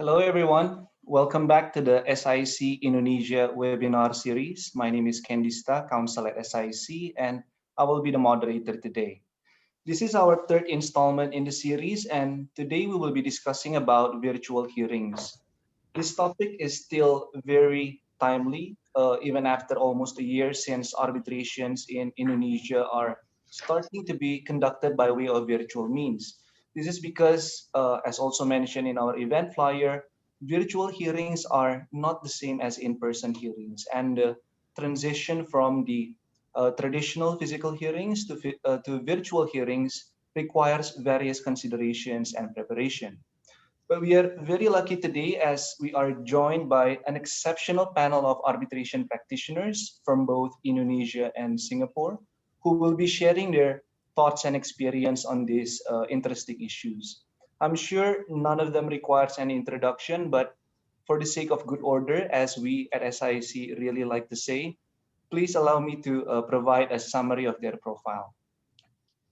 Hello, everyone. Welcome back to the SIC Indonesia webinar series. My name is Kendista, counsel at SIC, and I will be the moderator today. This is our third installment in the series, and today we will be discussing about virtual hearings. This topic is still very timely, even after almost a year since arbitrations in Indonesia are starting to be conducted by way of virtual means. This is because, as also mentioned in our event flyer, virtual hearings are not the same as in-person hearings, and the transition from the traditional physical hearings to virtual hearings requires various considerations and preparation. But we are very lucky today as we are joined by an exceptional panel of arbitration practitioners from both Indonesia and Singapore who will be sharing their thoughts and experience on these interesting issues. I'm sure none of them requires any introduction, but for the sake of good order, as we at SIC really like to say, please allow me to provide a summary of their profile.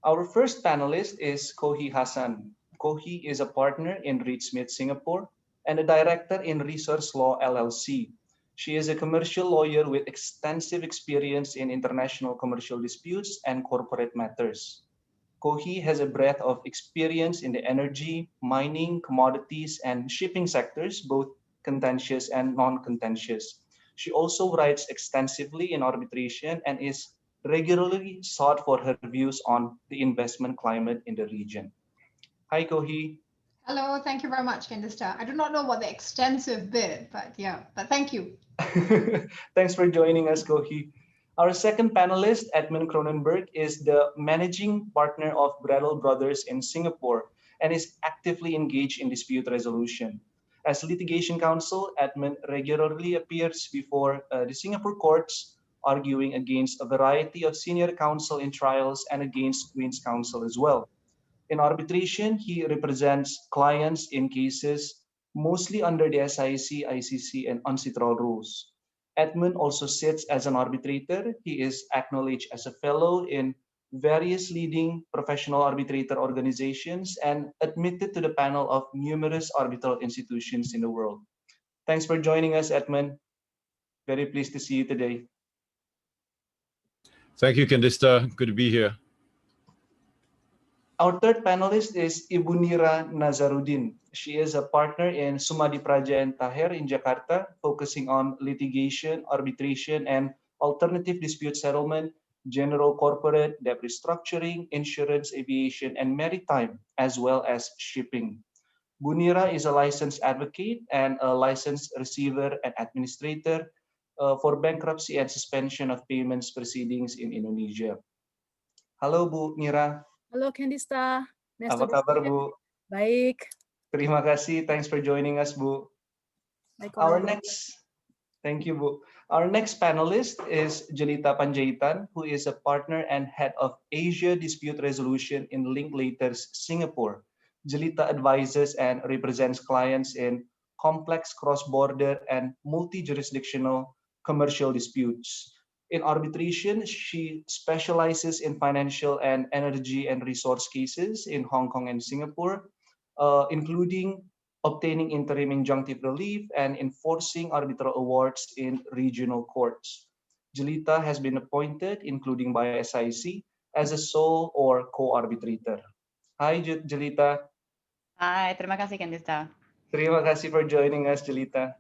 Our first panelist is Kohi Hassan. Kohi is a partner in Reed Smith Singapore and a director in Resource Law LLC. She is a commercial lawyer with extensive experience in international commercial disputes and corporate matters. Kohi has a breadth of experience in the energy, mining, commodities, and shipping sectors, both contentious and non-contentious. She also writes extensively in arbitration and is regularly sought for her views on the investment climate in the region. Hi, Kohi. Hello, thank you very much, Kendista. I do not know what the extensive bit, but thank you. Thanks for joining us, Kohi. Our second panelist, Edmund Cronenberg, is the managing partner of Brattle Brothers in Singapore and is actively engaged in dispute resolution. As litigation counsel, Edmund regularly appears before the Singapore courts, arguing against a variety of senior counsel in trials and against Queen's counsel as well. In arbitration, he represents clients in cases mostly under the SIC, ICC, and UNCITRAL rules. Edmund also sits as an arbitrator. He is acknowledged as a fellow in various leading professional arbitrator organizations and admitted to the panel of numerous arbitral institutions in the world. Thanks for joining us, Edmund. Very pleased to see you today. Thank you, Kendista. Good to be here. Our third panelist is Ibu Nira Nazaruddin. She is a partner in Sumadi Praja and Taher in Jakarta, focusing on litigation, arbitration, and alternative dispute settlement, general corporate, debt restructuring, insurance, aviation, and maritime, as well as shipping. Bu Nira is a licensed advocate and a licensed receiver and administrator for bankruptcy and suspension of payments proceedings in Indonesia. Halo Bu Nira. Halo Kendista. Apa kabar Bu? Baik. Terima kasih. Thanks for joining us, Bu. Thank you, Bu. Our next panelist is Jelita Panjaitan, who is a partner and head of Asia Dispute Resolution in Linklaters, Singapore. Jelita advises and represents clients in complex cross-border and multi-jurisdictional commercial disputes. In arbitration, she specializes in financial and energy and resource cases in Hong Kong and Singapore, including obtaining interim injunctive relief and enforcing arbitral awards in regional courts. Jelita has been appointed, including by SIC, as a sole or co-arbitrator. Hi, Jelita. Hai, terima kasih, Kendista. Terima kasih for joining us, Jelita.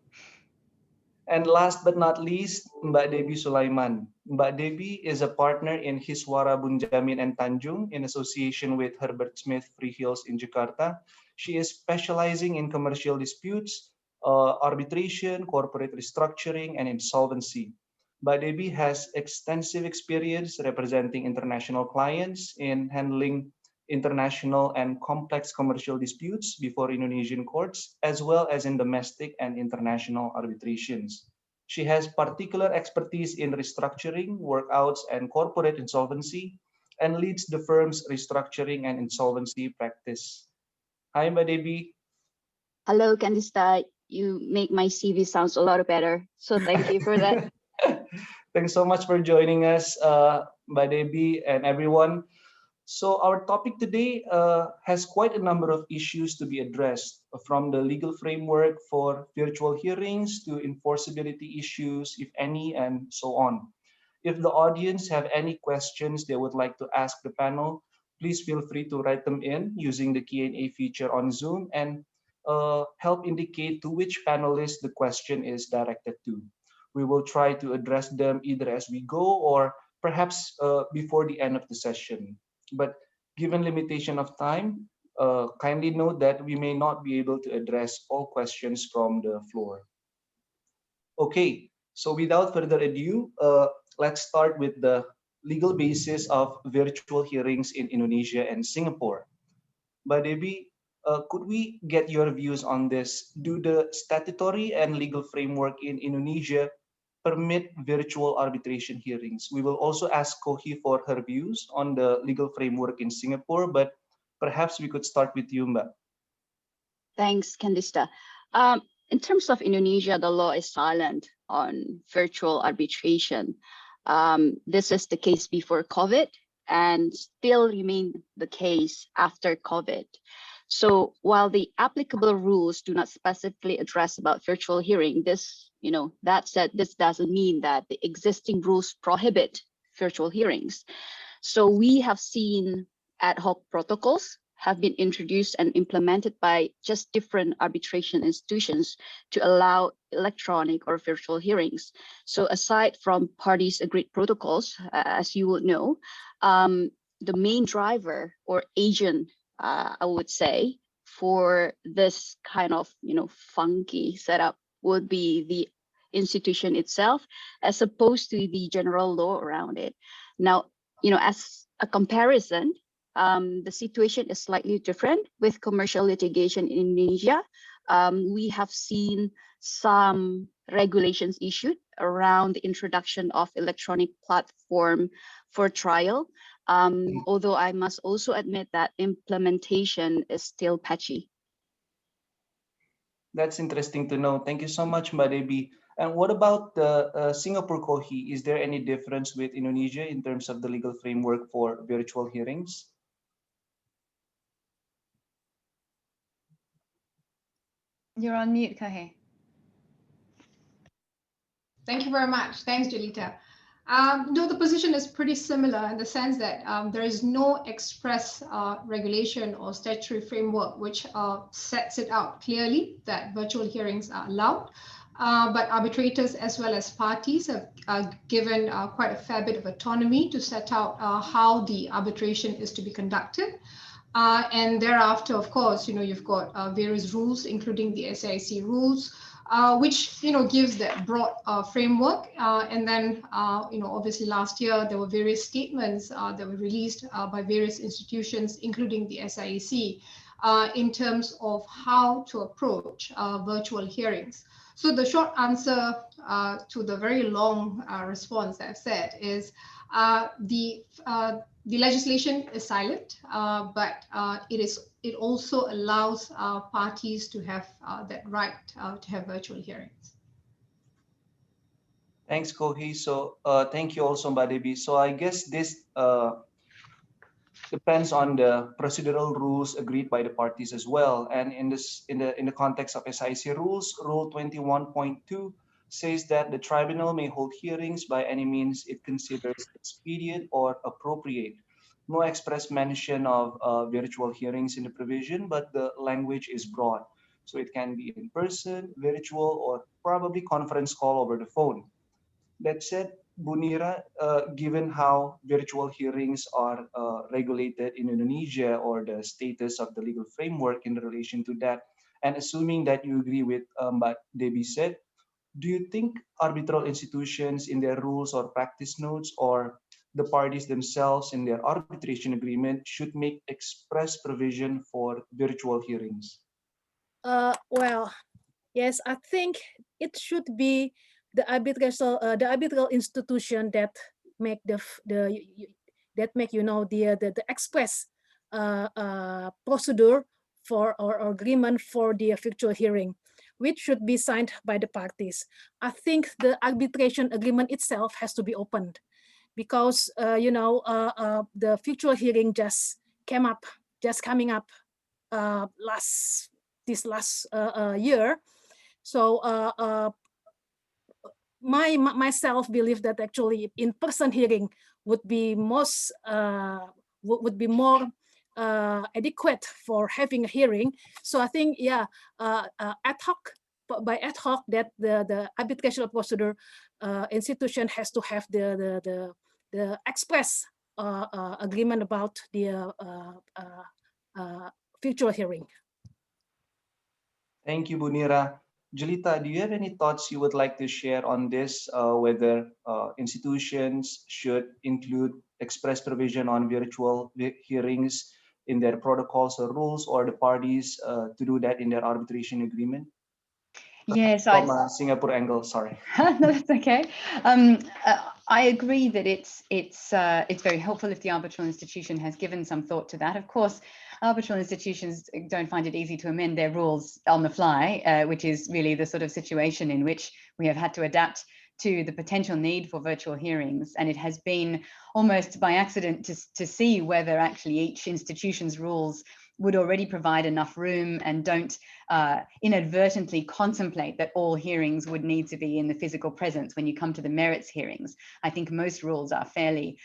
And last but not least, Mbak Debbie Sulaiman. Mbak Debbie is a partner in Hiswara Bunjamin and Tanjung in association with Herbert Smith Freehills in Jakarta. She is specializing in commercial disputes, arbitration, corporate restructuring, and insolvency. Mbak Debbie has extensive experience representing international clients in handling international and complex commercial disputes before Indonesian courts, as well as in domestic and international arbitrations. She has particular expertise in restructuring, workouts, and corporate insolvency, and leads the firm's restructuring and insolvency practice. Hi, Mbak Debbie. Hello, Kendista. You make my CV sounds a lot better, so thank you for that. Thanks so much for joining us, Mbak Debbie and everyone. So our topic today has quite a number of issues to be addressed, from the legal framework for virtual hearings to enforceability issues, if any, and so on. If the audience have any questions they would like to ask the panel, please feel free to write them in using the Q&A feature on Zoom and help indicate to which panelist the question is directed to. We will try to address them either as we go or perhaps before the end of the session. But given limitation of time, kindly note that we may not be able to address all questions from the floor. Okay, so without further ado, let's start with the legal basis of virtual hearings in Indonesia and Singapore. But Debbie, could we get your views on this? Do the statutory and legal framework in Indonesia permit virtual arbitration hearings? We will also ask Kohi for her views on the legal framework in Singapore, but perhaps we could start with you, Mbak. Thanks, Candista. In terms of Indonesia, the law is silent on virtual arbitration. This is the case before COVID and still remain the case after COVID. So while the applicable rules do not specifically address about virtual hearing, that said, this doesn't mean that the existing rules prohibit virtual hearings. So we have seen ad hoc protocols have been introduced and implemented by just different arbitration institutions to allow electronic or virtual hearings. So aside from parties' agreed protocols, as you would know, the main driver or agent, I would say, for this kind of funky setup would be the institution itself, as opposed to the general law around it. Now, as a comparison, the situation is slightly different with commercial litigation in Indonesia. We have seen some regulations issued around the introduction of electronic platform for trial, although I must also admit that implementation is still patchy. That's interesting to know. Thank you so much, Mbak Debbie. And what about the Singapore Kohi? Is there any difference with Indonesia in terms of the legal framework for virtual hearings? You're on mute, Kahe. Thank you very much. Thanks, Julita. No, the position is pretty similar in the sense that there is no express regulation or statutory framework which sets it out clearly that virtual hearings are allowed. But arbitrators as well as parties have given quite a fair bit of autonomy to set out how the arbitration is to be conducted. And thereafter, of course, you've got various rules, including the SIAC rules, which gives that broad framework. And then obviously last year there were various statements that were released by various institutions, including the SIAC, in terms of how to approach virtual hearings. So the short answer to the very long response that I've said is the legislation is silent, but it also allows parties to have that right to have virtual hearings. Thanks, Kohi. So thank you also, Mbak Debbie. So I guess this depends on the procedural rules agreed by the parties as well. And in the context of SIAC rules, Rule 21.2 says that the tribunal may hold hearings by any means it considers expedient or appropriate. No express mention of virtual hearings in the provision, but the language is broad. So it can be in person, virtual, or probably conference call over the phone. That said, Bunira, given how virtual hearings are regulated in Indonesia, or the status of the legal framework in relation to that, and assuming that you agree with what Debbie said, do you think arbitral institutions in their rules or practice notes, or the parties themselves in their arbitration agreement, should make express provision for virtual hearings? Well, yes, I think it should be the arbitral institution that make the express procedure for or agreement for the virtual hearing, which should be signed by the parties. I think the arbitration agreement itself has to be opened, because the virtual hearing just coming up this last year. So myself believe that actually in-person hearing would be most would be more adequate for having a hearing. So I think, yeah, ad hoc, by ad hoc, that the arbitrational procedure institution has to have the express agreement about the virtual hearing. Thank you, Bunira. Julita, do you have any thoughts you would like to share on this, whether institutions should include express provision on virtual hearings in their protocols or rules, or the parties to do that in their arbitration agreement? Yes, From a Singapore angle, sorry. No, that's okay. I agree that it's very helpful if the arbitral institution has given some thought to that. Of course, arbitral institutions don't find it easy to amend their rules on the fly, which is really the sort of situation in which we have had to adapt to the potential need for virtual hearings. And it has been almost by accident to see whether actually each institution's rules would already provide enough room and don't inadvertently contemplate that all hearings would need to be in the physical presence when you come to the merits hearings. I think most rules are fairly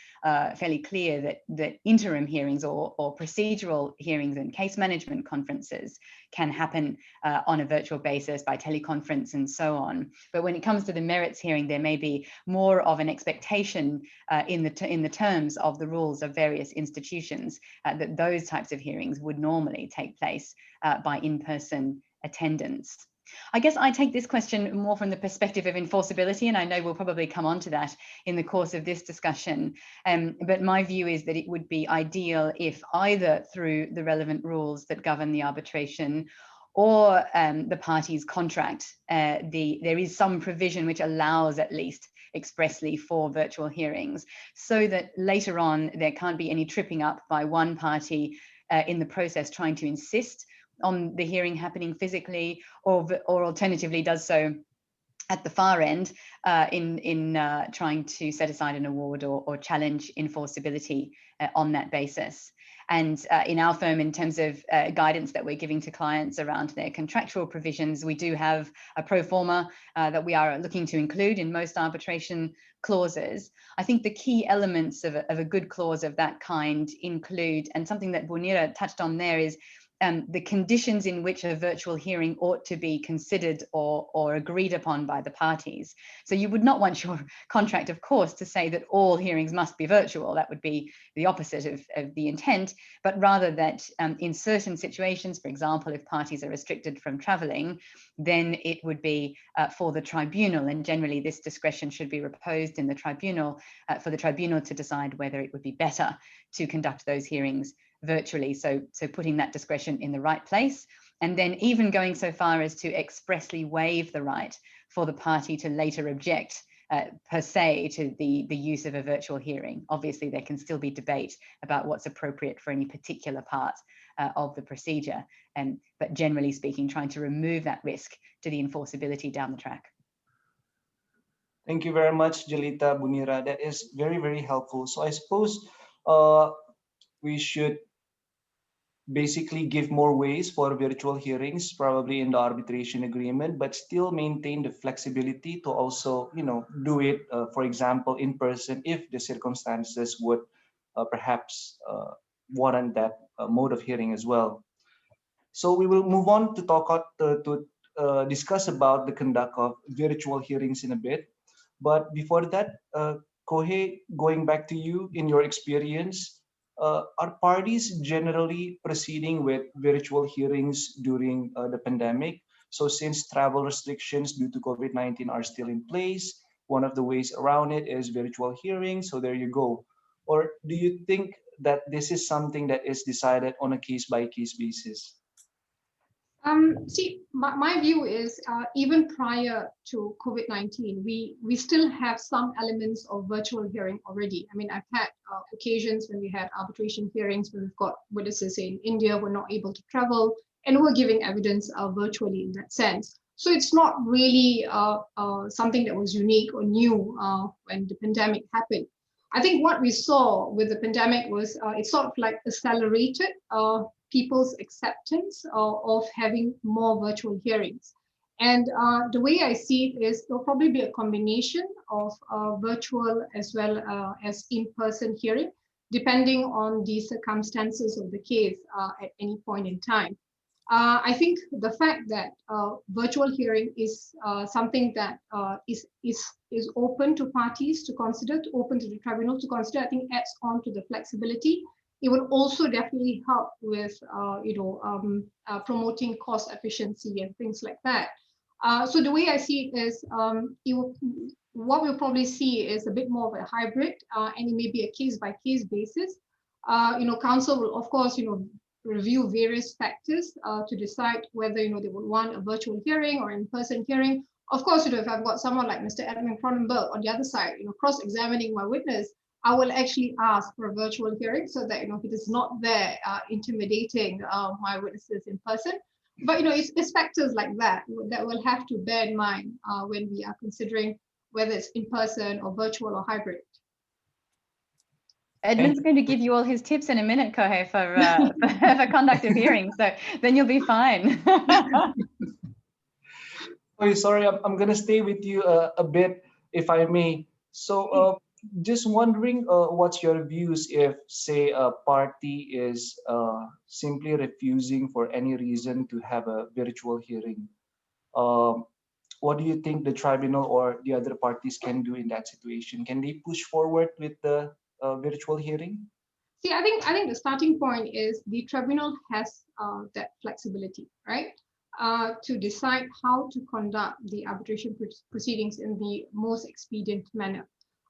clear that interim hearings or procedural hearings and case management conferences can happen on a virtual basis by teleconference and so on. But when it comes to the merits hearing, there may be more of an expectation in the terms of the rules of various institutions that those types of hearings would normally take place by in-person attendance. I guess I take this question more from the perspective of enforceability, and I know we'll probably come on to that in the course of this discussion. But my view is that it would be ideal if either through the relevant rules that govern the arbitration or the parties' contract, there is some provision which allows at least expressly for virtual hearings, so that later on there can't be any tripping up by one party in the process trying to insist on the hearing happening physically, or alternatively does so at the far end in trying to set aside an award or challenge enforceability on that basis. And in our firm, in terms of guidance that we're giving to clients around their contractual provisions, we do have a pro forma that we are looking to include in most arbitration clauses. I think the key elements of a good clause of that kind include, and something that Bunira touched on there, is the conditions in which a virtual hearing ought to be considered or agreed upon by the parties. So you would not want your contract, of course, to say that all hearings must be virtual. That would be the opposite of the intent, but rather that in certain situations, for example, if parties are restricted from traveling, then it would be for the tribunal, and generally this discretion should be reposed in the tribunal for the tribunal to decide whether it would be better to conduct those hearings virtually, so putting that discretion in the right place, and then even going so far as to expressly waive the right for the party to later object per se to the use of a virtual hearing. Obviously, there can still be debate about what's appropriate for any particular part of the procedure, but generally speaking, trying to remove that risk to the enforceability down the track. Thank you very much, Julita, Bunira. That is very, very helpful. So I suppose we should basically give more ways for virtual hearings, probably in the arbitration agreement, but still maintain the flexibility to also, do it, for example, in person, if the circumstances would perhaps warrant that mode of hearing as well. So we will move on to discuss about the conduct of virtual hearings in a bit. But before that, Kohei, going back to you, in your experience, are parties generally proceeding with virtual hearings during the pandemic? So since travel restrictions due to COVID-19 are still in place, one of the ways around it is virtual hearings. So there you go. Or do you think that this is something that is decided on a case-by-case basis? See, my view is even prior to COVID-19, we still have some elements of virtual hearing already. I mean, I've had occasions when we had arbitration hearings where we've got witnesses in India were not able to travel, and we're giving evidence virtually in that sense. So it's not really something that was unique or new when the pandemic happened. I think what we saw with the pandemic was it sort of like accelerated people's acceptance of having more virtual hearings. And the way I see it is there'll probably be a combination of virtual as well as in-person hearing, depending on the circumstances of the case at any point in time. I think the fact that virtual hearing is something that is open to parties to consider, open to the tribunal to consider, I think adds on to the flexibility. It would also definitely help with promoting cost efficiency and things like that. So the way I see it is, what we'll probably see is a bit more of a hybrid, and it may be a case-by-case basis. Counsel will, of course, review various factors to decide whether they would want a virtual hearing or in-person hearing. Of course, if I've got someone like Mr. Edmund Cronenberg on the other side, cross-examining my witness, I will actually ask for a virtual hearing so that it is not there intimidating my witnesses in person. But it's factors like that we'll have to bear in mind when we are considering whether it's in person or virtual or hybrid. Edmund's going to give you all his tips in a minute, Kohei, for conduct of hearings. So then you'll be fine. Oh, sorry, I'm going to stay with you a bit, if I may. So just wondering what's your views if, say, a party is simply refusing for any reason to have a virtual hearing. What do you think the tribunal or the other parties can do in that situation? Can they push forward with the virtual hearing? See, I think the starting point is the tribunal has that flexibility, right? To decide how to conduct the arbitration proceedings in the most expedient manner.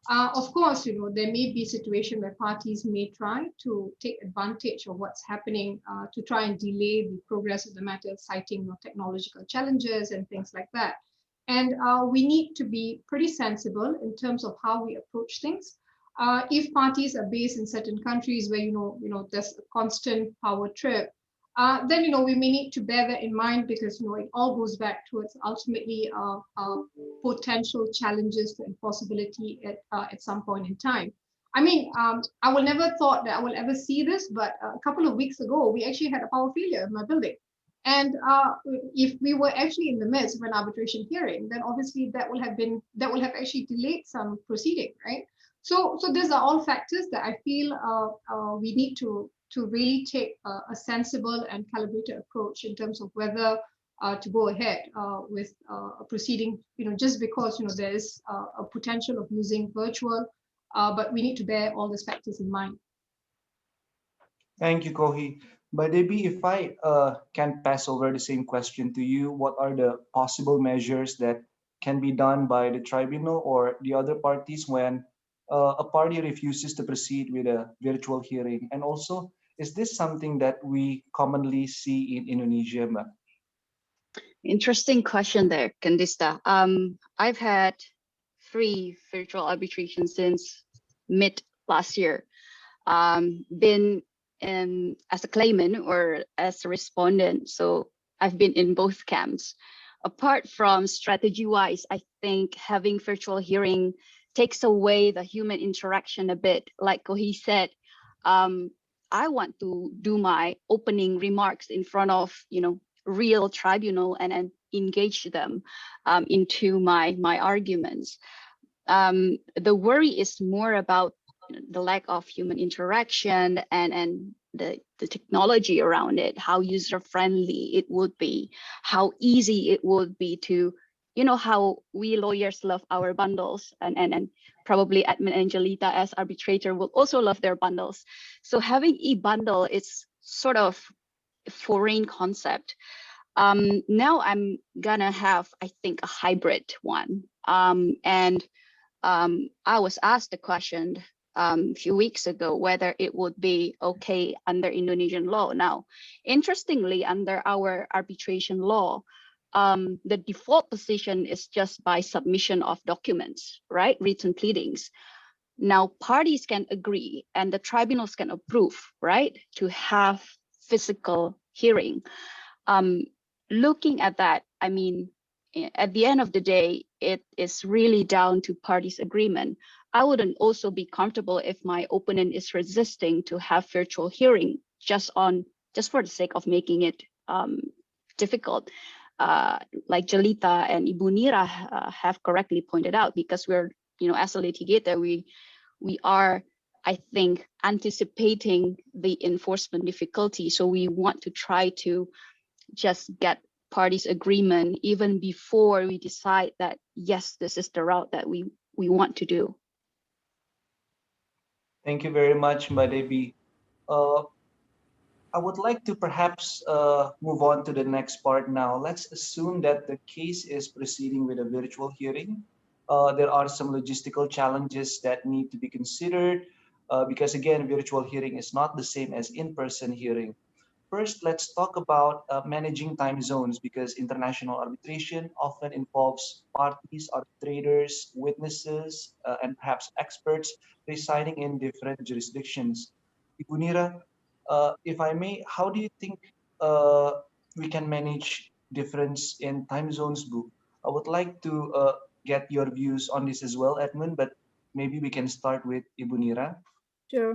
Of course, there may be a situation where parties may try to take advantage of what's happening to try and delay the progress of the matter, citing technological challenges and things like that. And we need to be pretty sensible in terms of how we approach things. If parties are based in certain countries where there's a constant power trip, then we may need to bear that in mind, because it all goes back towards ultimately potential challenges to enforceability at some point in time. I mean, I will never thought that I will ever see this, but a couple of weeks ago we actually had a power failure in my building, and if we were actually in the midst of an arbitration hearing, then obviously that will have actually delayed some proceeding, right? So these are all factors that I feel we need to really take a sensible and calibrated approach in terms of whether to go ahead with a proceeding, just because there is a potential of using virtual, but we need to bear all these factors in mind. Thank you, Kohi. But Debbie, if I can pass over the same question to you, what are the possible measures that can be done by the tribunal or the other parties when a party refuses to proceed with a virtual hearing? And also, is this something that we commonly see in Indonesia, ma'am? Interesting question there, Candista. I've had 3 virtual arbitrations since mid last year. Been as a claimant or as a respondent, so I've been in both camps. Apart from strategy-wise, I think having virtual hearing takes away the human interaction a bit. Like Kohi said, I want to do my opening remarks in front of real tribunal and engage them into my arguments. The worry is more about the lack of human interaction and the technology around it, how user-friendly it would be, how easy it would be to, how we lawyers love our bundles, and probably Edmund and Jelita as arbitrator will also love their bundles. So having e-bundle is sort of a foreign concept. Now I'm gonna have, I think, a hybrid one. I was asked the question a few weeks ago whether it would be okay under Indonesian law. Now, interestingly, under our arbitration law, the default position is just by submission of documents, right? Written pleadings. Now, parties can agree and the tribunals can approve, right, to have physical hearing. Looking at that, I mean, at the end of the day, it is really down to parties' agreement. I wouldn't also be comfortable if my opponent is resisting to have virtual hearing just for the sake of making it difficult. Like Jalita and Ibu Nira have correctly pointed out, because we're, as a litigator, we are, I think, anticipating the enforcement difficulty. So we want to try to just get parties' agreement even before we decide that, yes, this is the route that we want to do. Thank you very much, Mbak Debbie. I would like to perhaps move on to the next part now. Let's assume that the case is proceeding with a virtual hearing. There are some logistical challenges that need to be considered because, again, virtual hearing is not the same as in-person hearing. First, let's talk about managing time zones, because international arbitration often involves parties, arbitrators, witnesses, and perhaps experts residing in different jurisdictions. Ibu Nira, if I may, how do you think we can manage difference in time zones, Bu? I would like to get your views on this as well, Edmund, but maybe we can start with Ibu Nira. Sure.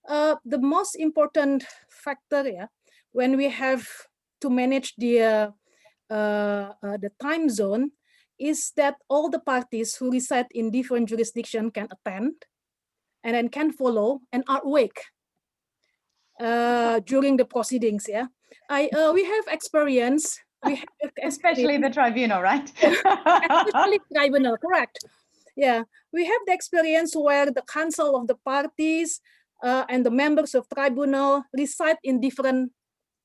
The most important factor, when we have to manage the time zone, is that all the parties who reside in different jurisdictions can attend and then can follow and are awake during the proceedings. We have experience. Especially the tribunal, right? Especially tribunal, correct. Yeah, we have the experience where the counsel of the parties and the members of tribunal reside in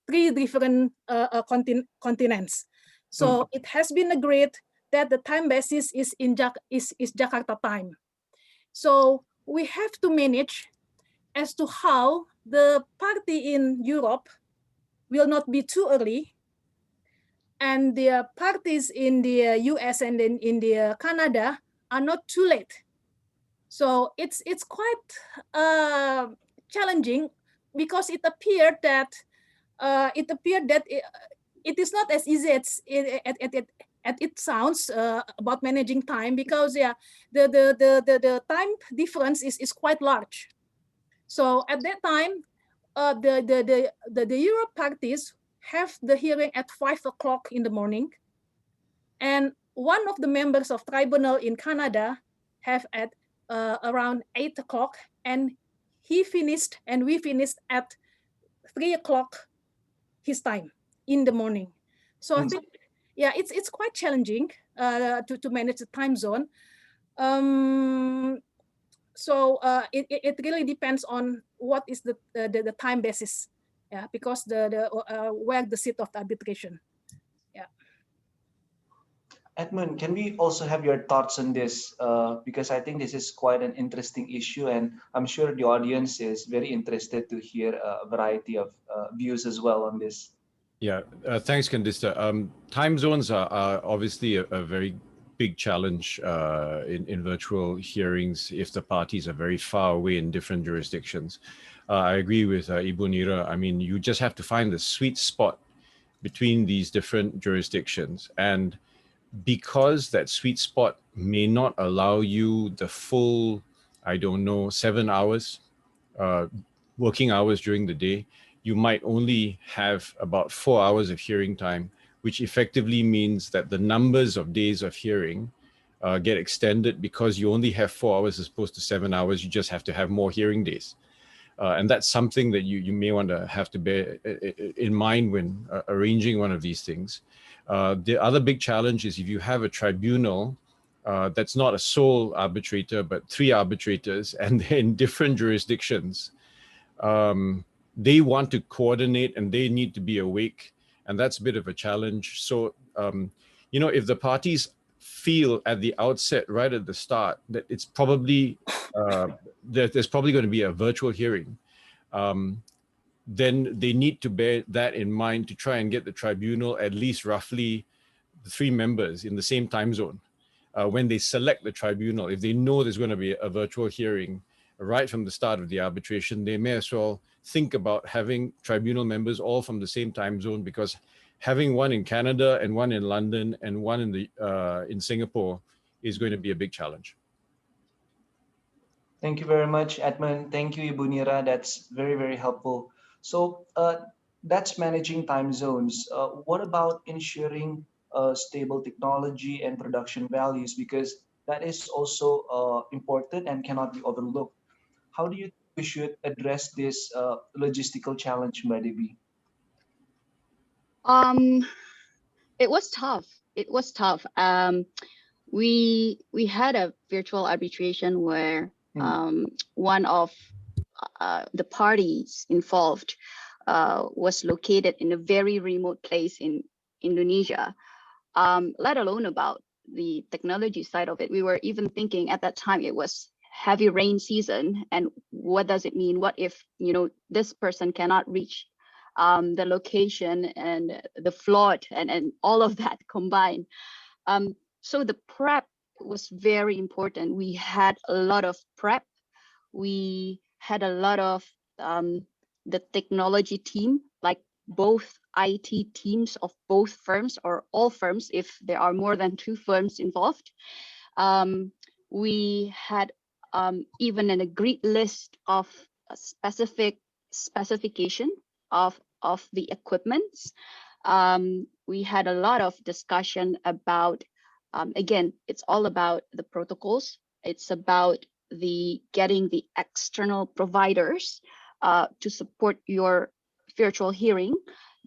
three different continents. So it has been agreed that the time basis is Jakarta time. So we have to manage as to how the party in Europe will not be too early, and the parties in the US and in the Canada are not too late. So it's quite challenging, because it appeared that it is not as easy as it sounds about managing time, because the time difference is quite large. So at that time, the Europe parties have the hearing at 5 o'clock in the morning, and one of the members of tribunal in Canada have at around 8 o'clock, and we finished at 3 o'clock his time in the morning. So I think, it's quite challenging to manage the time zone. So it really depends on what is the time basis, because where the seat of the arbitration. Edmund, can we also have your thoughts on this? Because I think this is quite an interesting issue, and I'm sure the audience is very interested to hear a variety of views as well on this. Yeah, thanks, Kandista. Time zones are obviously a very big challenge in virtual hearings if the parties are very far away in different jurisdictions. I agree with Ibu Nira. I mean, you just have to find the sweet spot between these different jurisdictions, and because that sweet spot may not allow you the full, 7 hours, working hours during the day, you might only have about 4 hours of hearing time, which effectively means that the numbers of days of hearing get extended, because you only have 4 hours as opposed to 7 hours. You just have to have more hearing days. And that's something that you may want to have to bear in mind when arranging one of these things. The other big challenge is if you have a tribunal that's not a sole arbitrator, but 3 arbitrators, and they're in different jurisdictions, they want to coordinate and they need to be awake, and that's a bit of a challenge. So, if the parties feel at the outset, right at the start, that it's probably there's probably going to be a virtual hearing, then they need to bear that in mind to try and get the tribunal at least roughly the 3 members in the same time zone. When they select the tribunal, if they know there's going to be a virtual hearing right from the start of the arbitration, they may as well think about having tribunal members all from the same time zone, because having one in Canada and one in London and one in Singapore is going to be a big challenge. Thank you very much, Edmund. Thank you, Ibu Nira. That's very, very helpful. So that's managing time zones. What about ensuring stable technology and production values? Because that is also important and cannot be overlooked. How do you think we should address this logistical challenge, Mbak Devi? Um, it was tough. It was tough. We had a virtual arbitration where Hmm. one of the parties involved was located in a very remote place in Indonesia. Let alone about the technology side of it. We were even thinking at that time it was heavy rain season, and what does it mean? What if this person cannot reach the location and the flood and all of that combined? So the prep was very important. We had a lot of prep. We had a lot of the technology team, like both IT teams of both firms or all firms, if there are more than two firms involved. We had even an agreed list of a specific specification of the equipments. We had a lot of discussion about, again, it's all about the protocols. It's about getting the external providers to support your virtual hearing,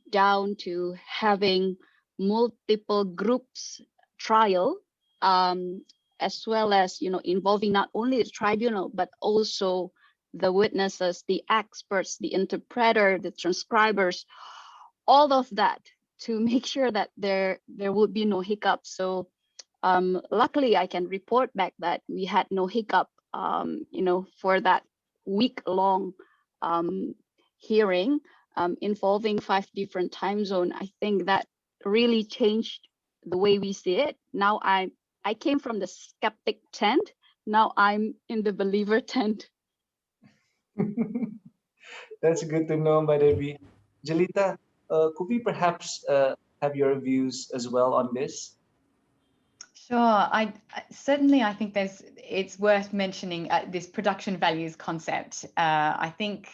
down to having multiple groups trial, as well as involving not only the tribunal but also the witnesses, the experts, the interpreter, the transcribers, all of that, to make sure that there would be no hiccups. So luckily I can report back that we had no hiccup for that week-long hearing involving 5 different time zones. I think that really changed the way we see it. Now I came from the skeptic tent. Now I'm in the believer tent. That's good to know, Mbak Devi. Jelita, could we perhaps have your views as well on this? Sure. Certainly, I think it's worth mentioning this production values concept. I think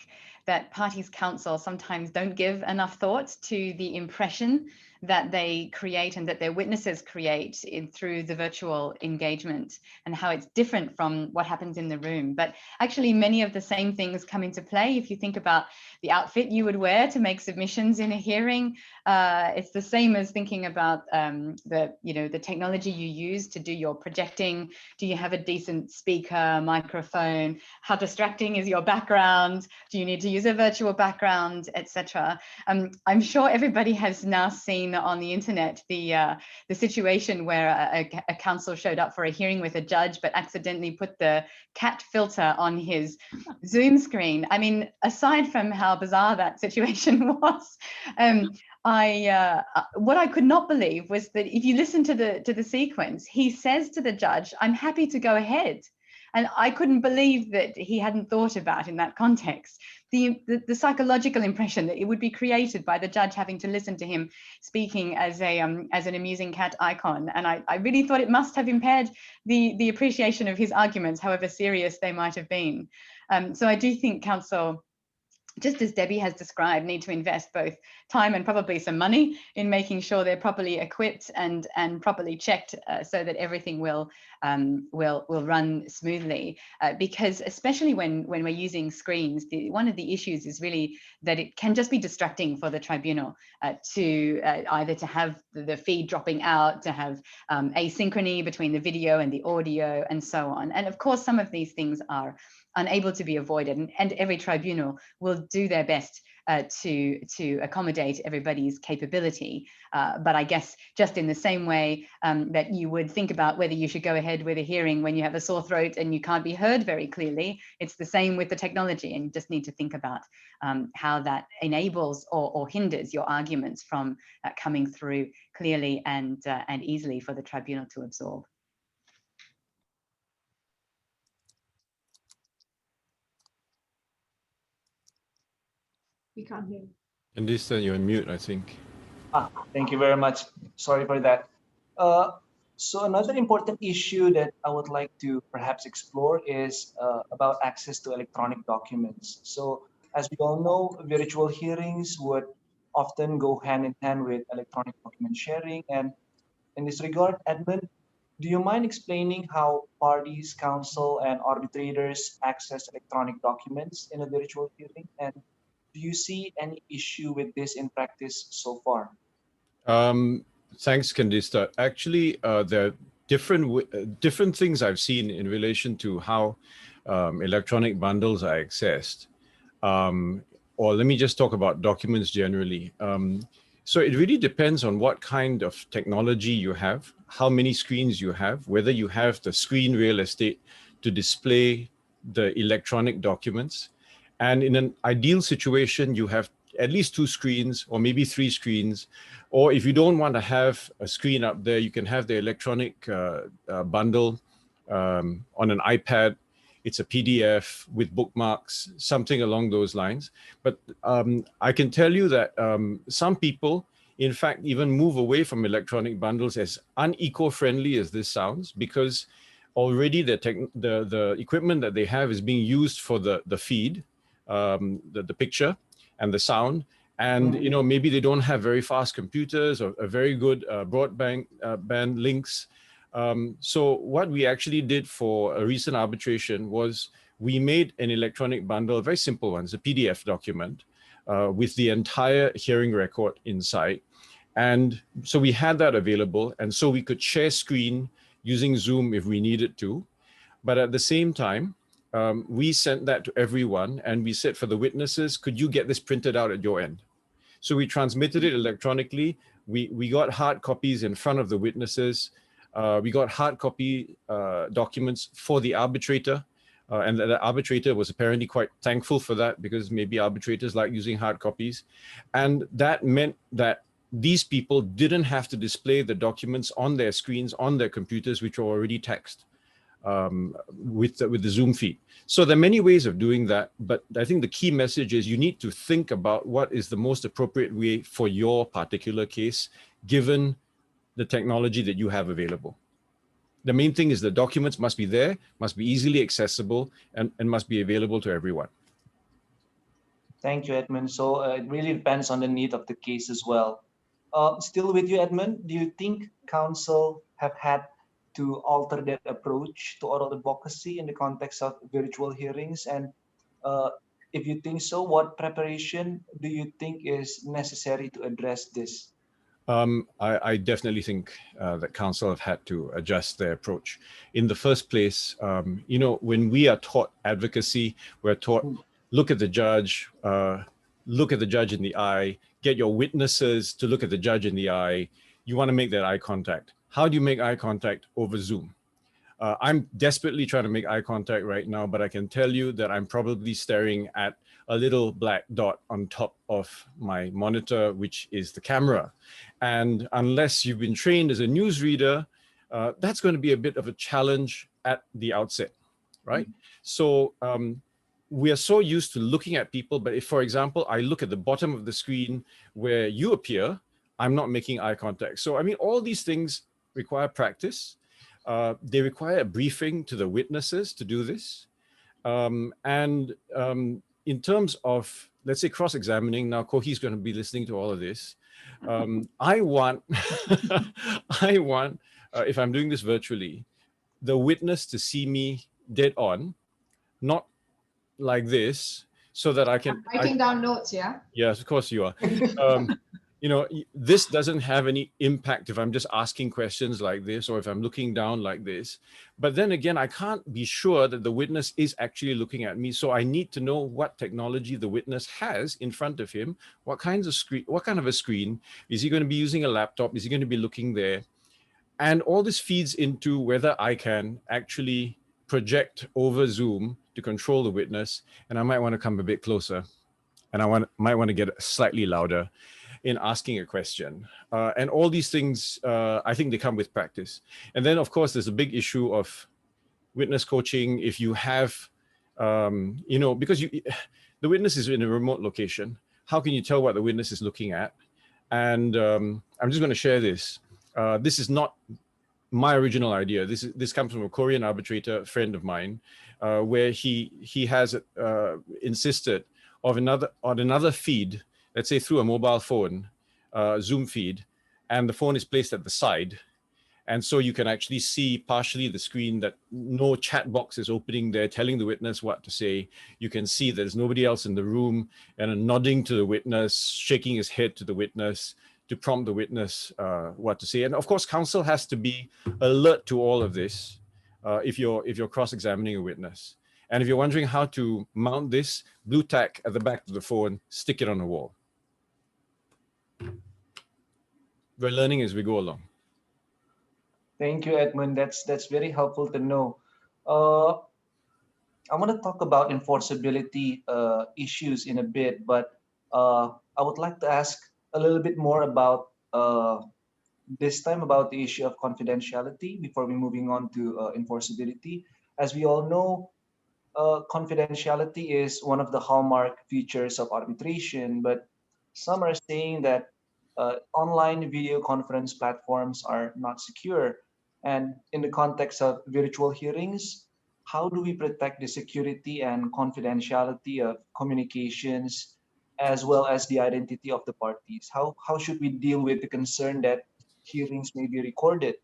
that parties' counsel sometimes don't give enough thought to the impression that they create and that their witnesses create through the virtual engagement, and how it's different from what happens in the room. But actually, many of the same things come into play. If you think about the outfit you would wear to make submissions in a hearing, it's the same as thinking about the technology you use to do your projecting. Do you have a decent speaker, microphone? How distracting is your background? Do you need to use a virtual background, etc.? I'm sure everybody has now seen on the internet the situation where a counsel showed up for a hearing with a judge but accidentally put the cat filter on his Zoom screen. I mean, aside from how bizarre that situation was, what I could not believe was that if you listen to the sequence, he says to the judge, "I'm happy to go ahead." And I couldn't believe that he hadn't thought about in that context the psychological impression that it would be created by the judge having to listen to him speaking as an amusing cat icon. And I really thought it must have impaired the appreciation of his arguments, however serious they might have been. So I do think counsel, just as Debbie has described, need to invest both time and probably some money in making sure they're properly equipped and properly checked, so that everything will run smoothly. Because especially when we're using screens, one of the issues is really that it can just be distracting for the tribunal to either to have the feed dropping out, to have asynchrony between the video and the audio, and so on. And of course, some of these things are unable to be avoided, and every tribunal will do their best to accommodate everybody's capability. But I guess just in the same way that you would think about whether you should go ahead with a hearing when you have a sore throat and you can't be heard very clearly, it's the same with the technology, and you just need to think about how that enables or hinders your arguments from coming through clearly and easily for the tribunal to absorb. We can't hear. And this, you're on mute, I think. Thank you very much. Sorry for that. So another important issue that I would like to perhaps explore is about access to electronic documents. So as we all know, virtual hearings would often go hand in hand with electronic document sharing. And in this regard, Edmund, do you mind explaining how parties, counsel, and arbitrators access electronic documents in a virtual hearing? And do you see any issue with this in practice so far? Thanks, Candista. Actually, there are different things I've seen in relation to how electronic bundles are accessed. Or let me just talk about documents generally. So it really depends on what kind of technology you have, how many screens you have, whether you have the screen real estate to display the electronic documents. And in an ideal situation, you have at least 2 screens or maybe 3 screens. Or if you don't want to have a screen up there, you can have the electronic bundle on an iPad. It's a PDF with bookmarks, something along those lines. But I can tell you that some people, in fact, even move away from electronic bundles, as uneco-friendly as this sounds, because already the equipment that they have is being used for the feed, the picture and the sound. And maybe they don't have very fast computers or a very good broadband band links. So what we actually did for a recent arbitration was we made an electronic bundle, a very simple one, it's a PDF document with the entire hearing record inside. And so we had that available. And so we could share screen using Zoom if we needed to. But at the same time, we sent that to everyone. And we said for the witnesses, could you get this printed out at your end? So we transmitted it electronically. We got hard copies in front of the witnesses. We got hard copy documents for the arbitrator. And the arbitrator was apparently quite thankful for that, because maybe arbitrators like using hard copies. And that meant that these people didn't have to display the documents on their screens, on their computers, which were already text with the Zoom feed. So there are many ways of doing that, but I think the key message is you need to think about what is the most appropriate way for your particular case, given the technology that you have available. The main thing is the documents must be there, must be easily accessible, and must be available to everyone. Thank you, Edmund. So it really depends on the need of the case as well. Still with you, Edmund, do you think counsel have had to alter that approach to oral advocacy in the context of virtual hearings? And if you think so, what preparation do you think is necessary to address this? I definitely think that counsel have had to adjust their approach. In the first place, when we are taught advocacy, we're taught, look at the judge in the eye, get your witnesses to look at the judge in the eye. You want to make that eye contact. How do you make eye contact over Zoom? I'm desperately trying to make eye contact right now, but I can tell you that I'm probably staring at a little black dot on top of my monitor, which is the camera. And unless you've been trained as a newsreader, that's going to be a bit of a challenge at the outset, right? So we are so used to looking at people, but if, for example, I look at the bottom of the screen where you appear, I'm not making eye contact. So, I mean, all these things require practice. They require a briefing to the witnesses to do this. In terms of, let's say, cross-examining, now Kohi's going to be listening to all of this. I want, if I'm doing this virtually, the witness to see me dead on, not like this, so that I can— writing down notes, yeah? Yes, of course you are. This doesn't have any impact if I'm just asking questions like this, or if I'm looking down like this. But then again, I can't be sure that the witness is actually looking at me. So I need to know what technology the witness has in front of him. What kind of a screen? Is he going to be using a laptop? Is he going to be looking there? And all this feeds into whether I can actually project over Zoom to control the witness. And I might want to come a bit closer. And I might want to get slightly louder in asking a question. And all these things, I think they come with practice. And then, of course, there's a big issue of witness coaching. If you have, because the witness is in a remote location, how can you tell what the witness is looking at? And I'm just going to share this. This is not my original idea. This comes from a Korean arbitrator friend of mine, where he has insisted on another feed, let's say through a mobile phone, Zoom feed, and the phone is placed at the side. And so you can actually see partially the screen that no chat box is opening there telling the witness what to say. You can see there's nobody else in the room, and nodding to the witness, shaking his head to the witness to prompt the witness what to say. And of course, counsel has to be alert to all of this if you're cross-examining a witness. And if you're wondering how to mount this, blue tack at the back of the phone, stick it on the wall. We're learning as we go along. Thank you, Edmund. That's very helpful to know. I want to talk about enforceability issues in a bit, but I would like to ask a little bit more about this time about the issue of confidentiality before we moving on to enforceability. As we all know, confidentiality is one of the hallmark features of arbitration, but some are saying that online video conference platforms are not secure. And in the context of virtual hearings, how do we protect the security and confidentiality of communications as well as the identity of the parties? How should we deal with the concern that hearings may be recorded?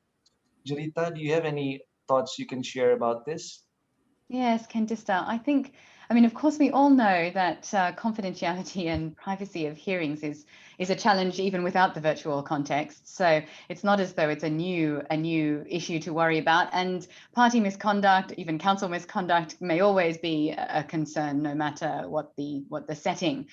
Julita, do you have any thoughts you can share about this? Yes, Candista, I mean, of course, we all know that confidentiality and privacy of hearings is a challenge even without the virtual context. So it's not as though it's a new issue to worry about. And party misconduct, even counsel misconduct, may always be a concern, no matter what the setting.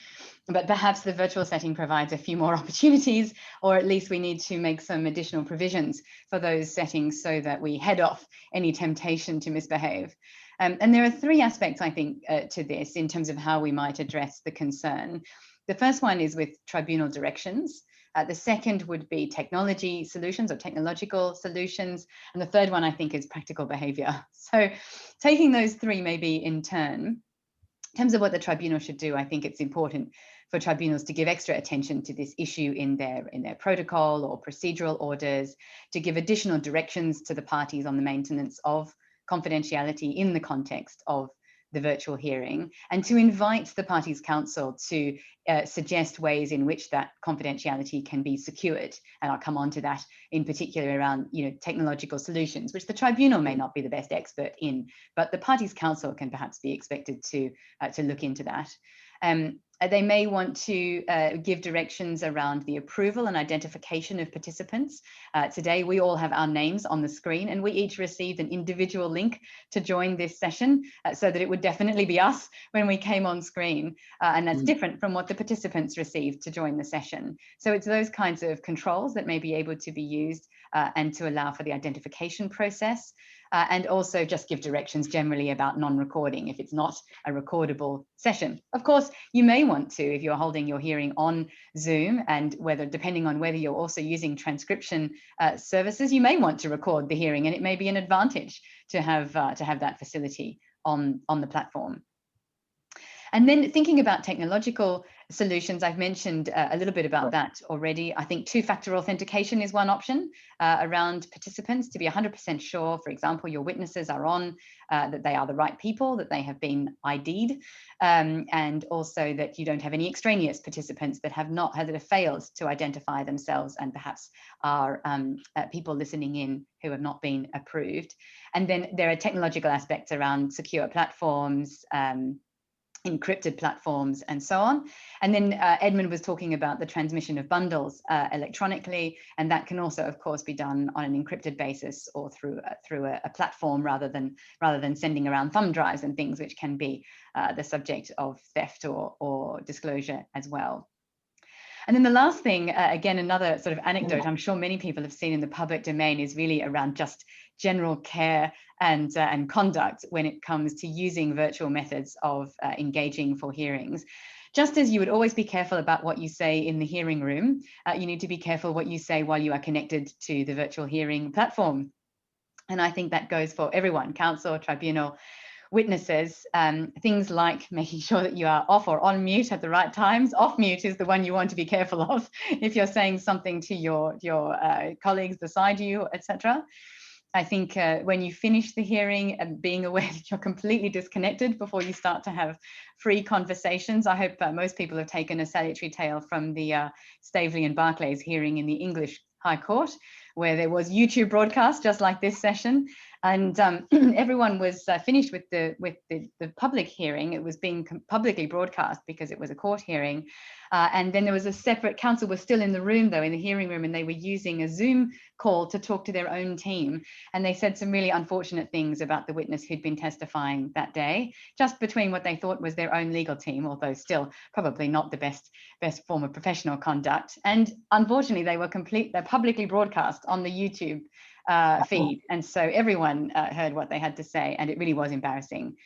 But perhaps the virtual setting provides a few more opportunities, or at least we need to make some additional provisions for those settings so that we head off any temptation to misbehave. And there are three aspects, I think, to this in terms of how we might address the concern. The first one is with tribunal directions. The second would be technology solutions or technological solutions. And the third one, I think, is practical behavior. So taking those three maybe in turn, in terms of what the tribunal should do, I think it's important for tribunals to give extra attention to this issue in their protocol or procedural orders, to give additional directions to the parties on the maintenance of confidentiality in the context of the virtual hearing, and to invite the parties' counsel to suggest ways in which that confidentiality can be secured. And I'll come on to that in particular around technological solutions, which the tribunal may not be the best expert in, but the parties' counsel can perhaps be expected to look into that. They may want to give directions around the approval and identification of participants. Today, we all have our names on the screen, and we each received an individual link to join this session so that it would definitely be us when we came on screen. And that's different from what the participants received to join the session. So it's those kinds of controls that may be able to be used and to allow for the identification process. And also just give directions generally about non-recording if it's not a recordable session. Of course, you may want to, if you're holding your hearing on Zoom, and depending on whether you're also using transcription services, you may want to record the hearing, and it may be an advantage to have that facility on the platform. And then thinking about technological solutions, I've mentioned a little bit about that already. I think two-factor authentication is one option around participants to be 100% sure, for example, your witnesses are on, that they are the right people, that they have been ID'd, and also that you don't have any extraneous participants that have failed to identify themselves and perhaps are people listening in who have not been approved. And then there are technological aspects around secure platforms, encrypted platforms, and so on. And then Edmund was talking about the transmission of bundles electronically, and that can also, of course, be done on an encrypted basis or through a platform rather than sending around thumb drives and things, which can be the subject of theft or disclosure as well. And then the last thing, again, another sort of anecdote I'm sure many people have seen in the public domain is really around just general care and conduct when it comes to using virtual methods of engaging for hearings. Just as you would always be careful about what you say in the hearing room, you need to be careful what you say while you are connected to the virtual hearing platform. And I think that goes for everyone, counsel, tribunal, witnesses, things like making sure that you are off or on mute at the right times. Off mute is the one you want to be careful of if you're saying something to your colleagues beside you, etc. I think when you finish the hearing and being aware that you're completely disconnected before you start to have free conversations. I hope most people have taken a salutary tale from the Staveley and Barclays hearing in the English High Court, where there was YouTube broadcast just like this session, and everyone was finished with the public hearing. It was being publicly broadcast because it was a court hearing, and then there was a separate counsel was still in the room though, in the hearing room, and they were using a Zoom call to talk to their own team, and they said some really unfortunate things about the witness who'd been testifying that day, just between what they thought was their own legal team, although still probably not the best form of professional conduct. And unfortunately, they're publicly broadcast on the YouTube feed, and so everyone heard what they had to say, and it really was embarrassing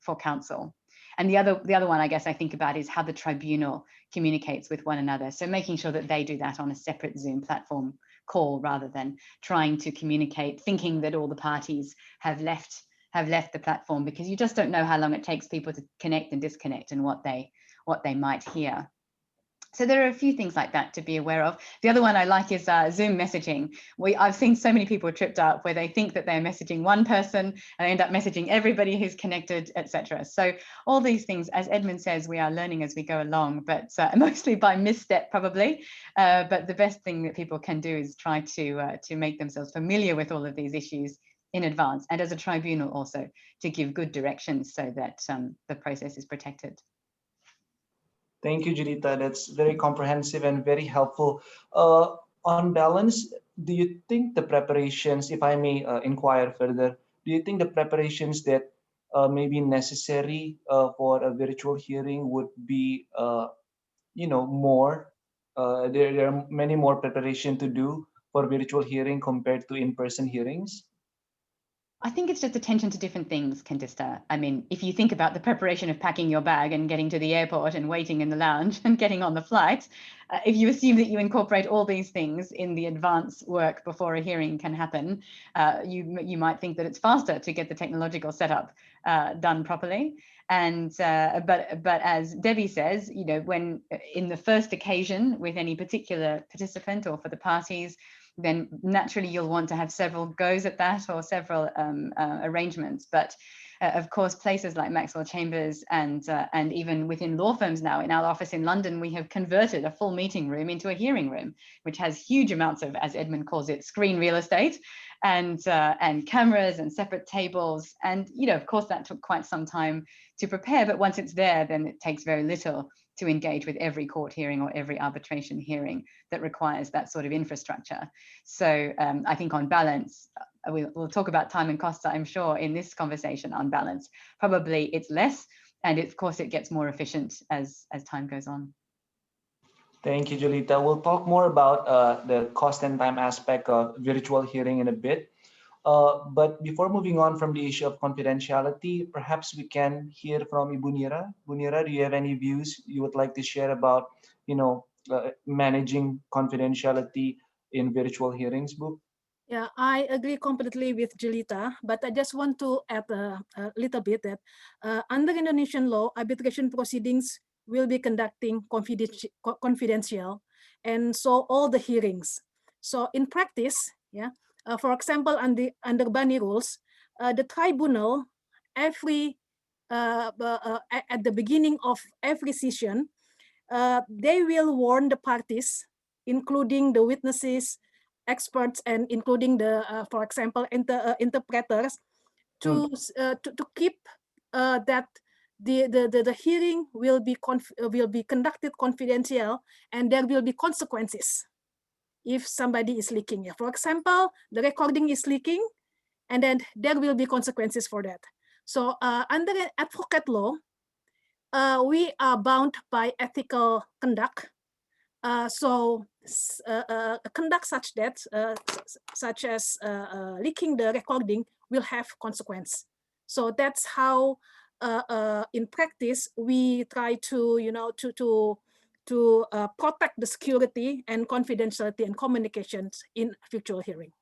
for counsel. And the other one I guess I think about is how the tribunal communicates with one another. So making sure that they do that on a separate Zoom platform call rather than trying to communicate, thinking that all the parties have left the platform, because you just don't know how long it takes people to connect and disconnect and what they might hear. So there are a few things like that to be aware of. The other one I like is Zoom messaging. I've seen so many people tripped up where they think that they're messaging one person and they end up messaging everybody who's connected, etc. So all these things, as Edmund says, we are learning as we go along, but mostly by misstep probably. But the best thing that people can do is try to make themselves familiar with all of these issues in advance, and as a tribunal also to give good directions so that the process is protected. Thank you, Julita. That's very comprehensive and very helpful. On balance, do you think the preparations, if I may inquire further, do you think the preparations that may be necessary for a virtual hearing would be, more? There are many more preparation to do for virtual hearing compared to in-person hearings? I think it's just attention to different things, Candista. I mean, if you think about the preparation of packing your bag and getting to the airport and waiting in the lounge and getting on the flight, if you assume that you incorporate all these things in the advance work before a hearing can happen, you might think that it's faster to get the technological setup done properly. And but as Debbie says, when in the first occasion with any particular participant or for the parties, then naturally you'll want to have several goes at that or several arrangements. But of course, places like Maxwell Chambers and even within law firms now, in our office in London, we have converted a full meeting room into a hearing room, which has huge amounts of, as Edmund calls it, screen real estate and cameras and separate tables. And, of course, that took quite some time to prepare. But once it's there, then it takes very little to engage with every court hearing or every arbitration hearing that requires that sort of infrastructure. So I think on balance, we'll talk about time and costs, I'm sure, in this conversation. On balance, probably it's less, and of course it gets more efficient as time goes on. Thank you, Julita. We'll talk more about the cost and time aspect of virtual hearing in a bit. But before moving on from the issue of confidentiality, perhaps we can hear from Ibu Nira. Ibu Nira, do you have any views you would like to share about, managing confidentiality in virtual hearings, Bu? Yeah, I agree completely with Julita, but I just want to add a little bit that under Indonesian law, arbitration proceedings will be conducting confidential, and so all the hearings. So in practice, for example, under Bani rules, the tribunal at the beginning of every session, they will warn the parties, including the witnesses, experts, and including the, for example, interpreters, to keep that the hearing will be conducted confidential, and there will be consequences if somebody is leaking. For example, the recording is leaking, and then there will be consequences for that. So under advocate law, we are bound by ethical conduct. Conduct such as leaking the recording will have consequence. So that's how, in practice, we try to protect the security and confidentiality and communications in virtual hearing.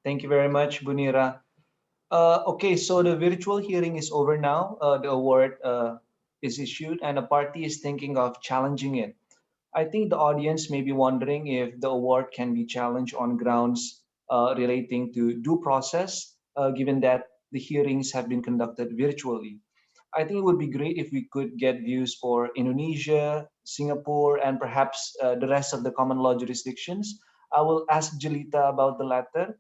Thank you very much, Bunira. Okay, so the virtual hearing is over now. The award is issued and the party is thinking of challenging it. I think the audience may be wondering if the award can be challenged on grounds relating to due process, given that the hearings have been conducted virtually. I think it would be great if we could get views for Indonesia, Singapore, and perhaps the rest of the common law jurisdictions. I will ask Jelita about the latter,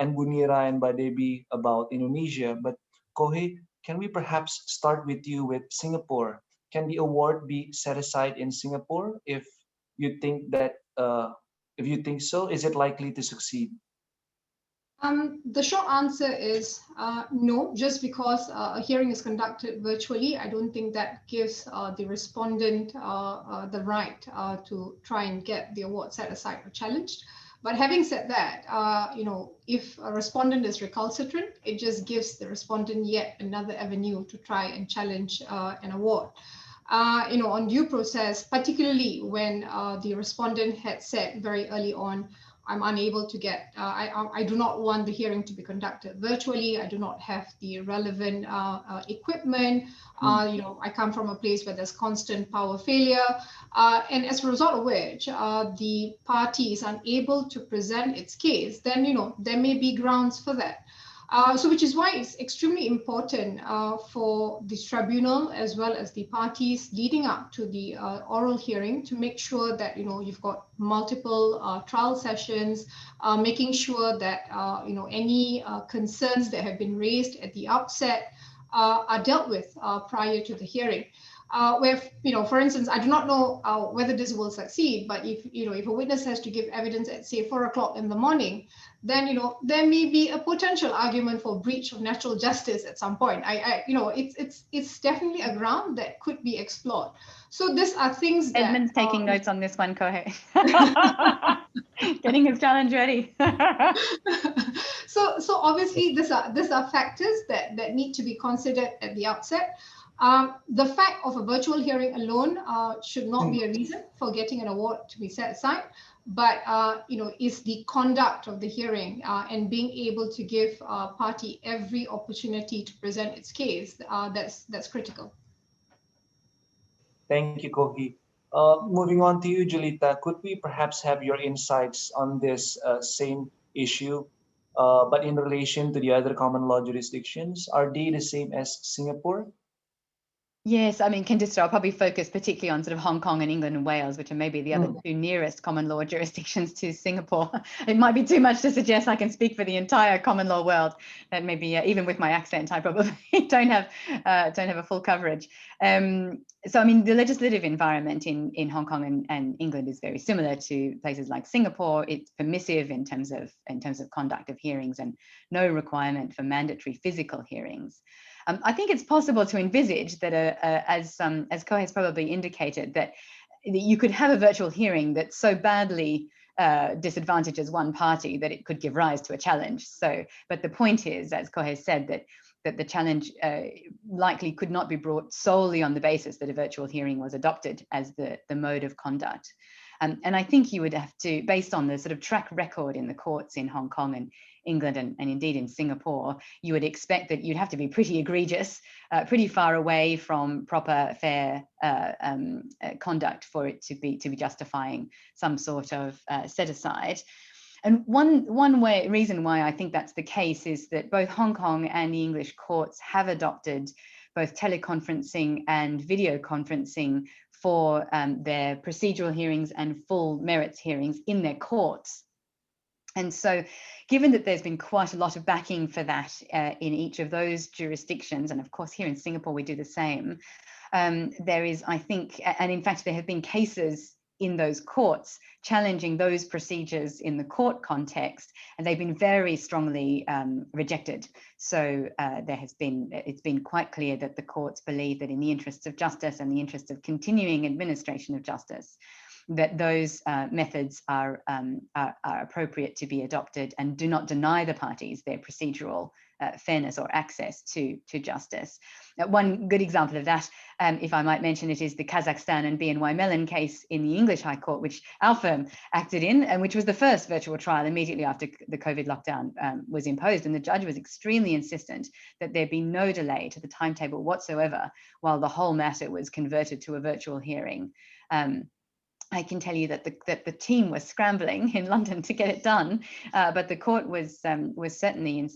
and Bunira and Badebi about Indonesia. But Kohe, can we perhaps start with you with Singapore? Can the award be set aside in Singapore you think that if you think so, is it likely to succeed? The short answer is no. Just because a hearing is conducted virtually, I don't think that gives the respondent the right to try and get the award set aside or challenged. But having said that, if a respondent is recalcitrant, it just gives the respondent yet another avenue to try and challenge an award. On due process, particularly when the respondent had said very early on, I'm unable to get, I do not want the hearing to be conducted virtually. I do not have the relevant equipment. I come from a place where there's constant power failure. And as a result of which, the party is unable to present its case, then, there may be grounds for that. So which is why it's extremely important for the tribunal as well as the parties leading up to the oral hearing to make sure that you've got multiple trial sessions, making sure that any concerns that have been raised at the outset are dealt with prior to the hearing. Where, for instance, I do not know whether this will succeed, but if a witness has to give evidence at, say, 4 o'clock in the morning, then, there may be a potential argument for breach of natural justice at some point. It's definitely a ground that could be explored. So these are things that— Edmund's taking notes on this one, Kohe. Getting his challenge ready. So obviously these are factors that need to be considered at the outset. The fact of a virtual hearing alone should not be a reason for getting an award to be set aside, but is the conduct of the hearing and being able to give a party every opportunity to present its case that's critical. Thank you, Kohi. Moving on to you, Julita, could we perhaps have your insights on this same issue, but in relation to the other common law jurisdictions? Are they the same as Singapore? Yes, I mean, Candice, I'll probably focus particularly on sort of Hong Kong and England and Wales, which are maybe the other two nearest common law jurisdictions to Singapore. It might be too much to suggest I can speak for the entire common law world. And maybe even with my accent, I probably don't have a full coverage. So, I mean, the legislative environment in Hong Kong and England is very similar to places like Singapore. It's permissive in terms of conduct of hearings and no requirement for mandatory physical hearings. I think it's possible to envisage that, as Kohe has probably indicated, that you could have a virtual hearing that so badly disadvantages one party that it could give rise to a challenge. So, but the point is, as Kohe said, that the challenge likely could not be brought solely on the basis that a virtual hearing was adopted as the mode of conduct. And I think you would have to, based on the sort of track record in the courts in Hong Kong and England and indeed in Singapore, you would expect that you'd have to be pretty egregious, pretty far away from proper, fair conduct for it to be justifying some sort of set aside. And one reason why I think that's the case is that both Hong Kong and the English courts have adopted both teleconferencing and video conferencing for their procedural hearings and full merits hearings in their courts. And so given that there's been quite a lot of backing for that in each of those jurisdictions, and of course here in Singapore we do the same, there is, I think, and in fact there have been cases in those courts challenging those procedures in the court context, and they've been very strongly rejected. So it's been quite clear that the courts believe that in the interests of justice and the interests of continuing administration of justice, that those methods are appropriate to be adopted and do not deny the parties their procedural fairness or access to justice. One good example of that, if I might mention it, is the Kazakhstan and BNY Mellon case in the English High Court, which our firm acted in, and which was the first virtual trial immediately after the COVID lockdown was imposed. And the judge was extremely insistent that there be no delay to the timetable whatsoever while the whole matter was converted to a virtual hearing. I can tell you that the team was scrambling in London to get it done, but the court was certainly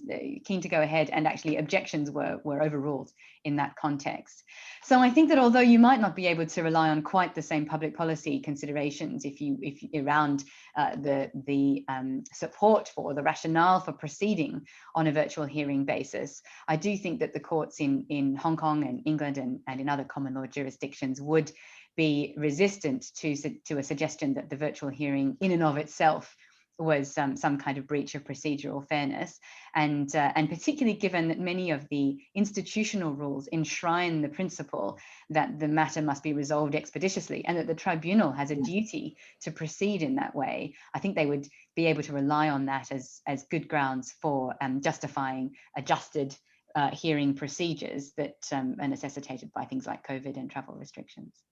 keen to go ahead, and actually objections were overruled in that context. So I think that although you might not be able to rely on quite the same public policy considerations if you around the support for the rationale for proceeding on a virtual hearing basis, I do think that the courts in Hong Kong and England and in other common law jurisdictions would be resistant to a suggestion that the virtual hearing in and of itself was some kind of breach of procedural fairness, and particularly given that many of the institutional rules enshrine the principle that the matter must be resolved expeditiously and that the tribunal has a duty to proceed in that way. I think they would be able to rely on that as good grounds for justifying adjusted hearing procedures that are necessitated by things like COVID and travel restrictions.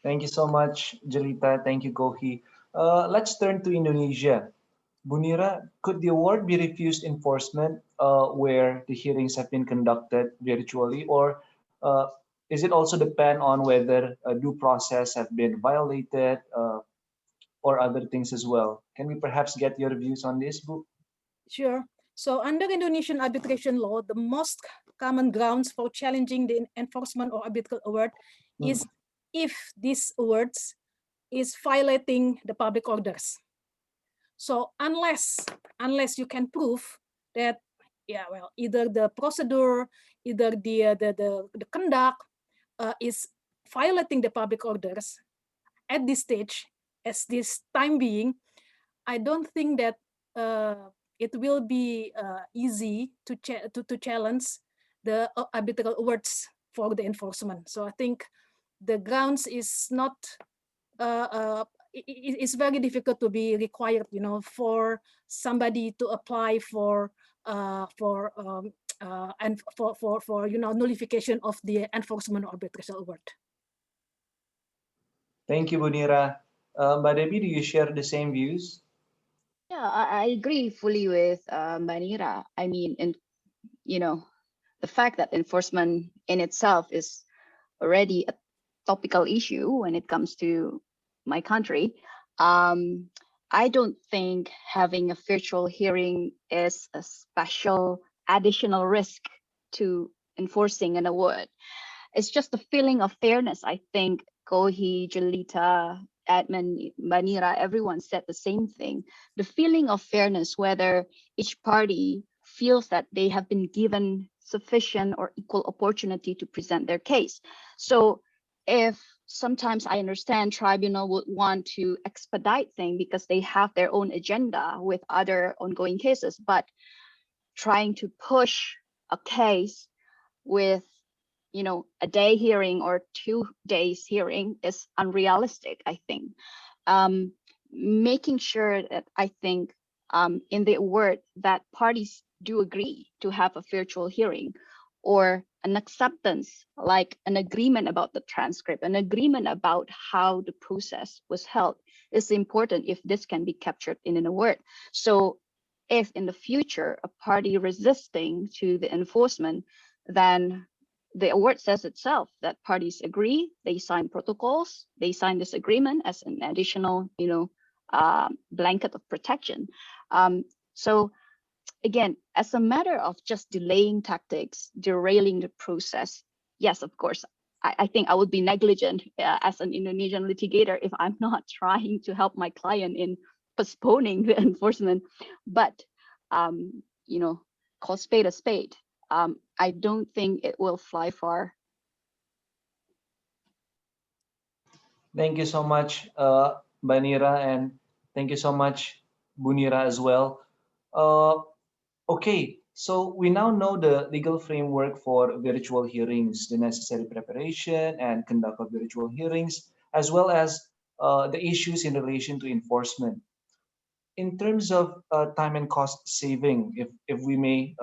Thank you so much, Jelita. Thank you, Kohi. Let's turn to Indonesia. Bunira, could the award be refused enforcement where the hearings have been conducted virtually, or is it also depend on whether a due process have been violated or other things as well? Can we perhaps get your views on this, Bu? Sure. So under Indonesian arbitration law, the most common grounds for challenging the enforcement or arbitral award is if these awards is violating the public orders. So unless you can prove that, either the procedure, either the conduct is violating the public orders at this stage, as this time being, I don't think that it will be easy to challenge the arbitral awards for the enforcement. So I think the grounds is not, it's very difficult to be required, for somebody to apply for nullification of the enforcement or arbitration award. Thank you, Bunira. Mbak Debbie, do you share the same views? Yeah, I agree fully with Banira. I mean, the fact that enforcement in itself is already a topical issue when it comes to my country. I don't think having a virtual hearing is a special additional risk to enforcing an award. It's just the feeling of fairness. I think Kohi, Jelita, Edmund, Banira, everyone said the same thing. The feeling of fairness, whether each party feels that they have been given sufficient or equal opportunity to present their case. So if sometimes I understand tribunal would want to expedite things because they have their own agenda with other ongoing cases, but trying to push a case with a day hearing or 2 days hearing is unrealistic, I think. Making sure that I think in the award that parties do agree to have a virtual hearing, or an acceptance, like an agreement about the transcript, an agreement about how the process was held, is important if this can be captured in an award. So if in the future a party resisting to the enforcement, then the award says itself that parties agree, they sign protocols, they sign this agreement as an additional, blanket of protection. So again, as a matter of just delaying tactics, derailing the process, yes, of course, I think I would be negligent as an Indonesian litigator if I'm not trying to help my client in postponing the enforcement. But, call spade a spade. I don't think it will fly far. Thank you so much, Banira, and thank you so much, Bunira, as well. Okay, so we now know the legal framework for virtual hearings, the necessary preparation and conduct of virtual hearings, as well as the issues in relation to enforcement. In terms of time and cost saving, if we may